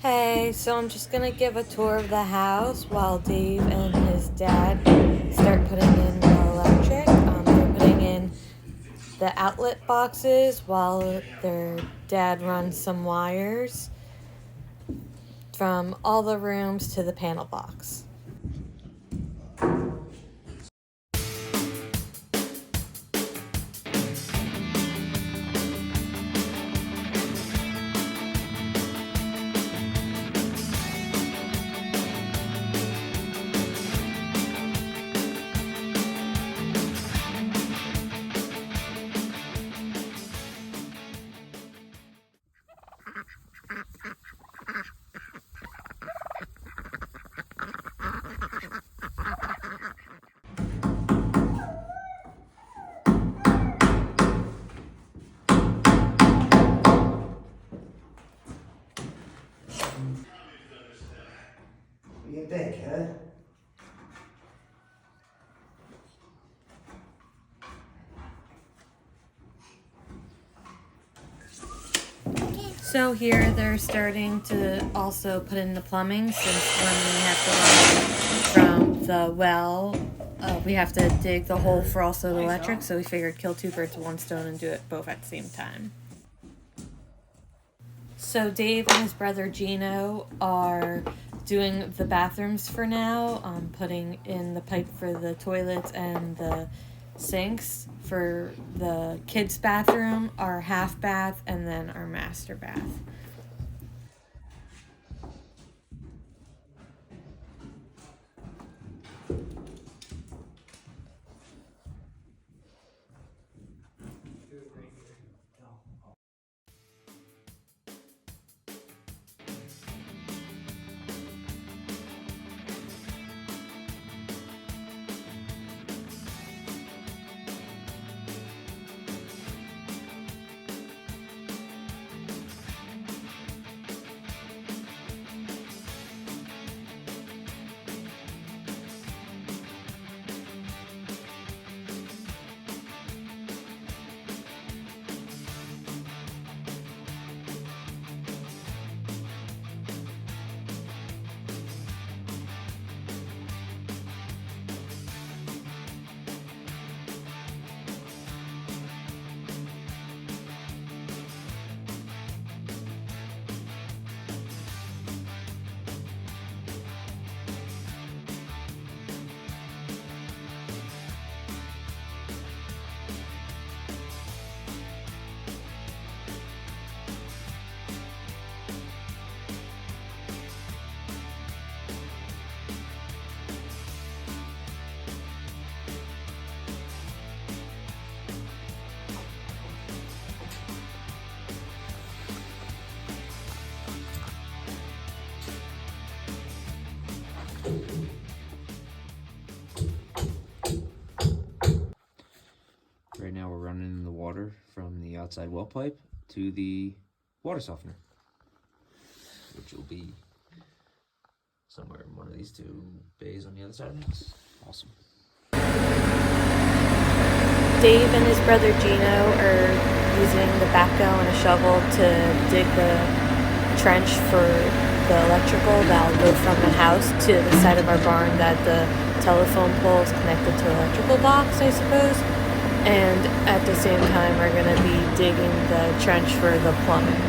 Hey, so I'm just gonna give a tour of the house while Dave and his dad start putting in the electric. They're putting in the outlet boxes while their dad runs some wires from all the rooms to the panel box. You big, huh? So here they're starting to also put in the plumbing, since when we have to run from the well, we have to dig the hole for also the electric, so we figured kill two birds with one stone and do it both at the same time. So Dave and his brother Gino are doing the bathrooms for now, putting in the pipe for the toilets and the sinks for the kids' bathroom, our half bath, and then our master bath. Right now we're running the water from the outside well pipe to the water softener, which will be somewhere in one of these two bays on the other side of the house. Awesome. Dave and his brother Gino are using the backhoe and a shovel to dig the trench for the electrical that'll go from the house to the side of our barn that the telephone pole is connected to the electrical box, I suppose. And at the same time, we're going to be digging the trench for the plumbing.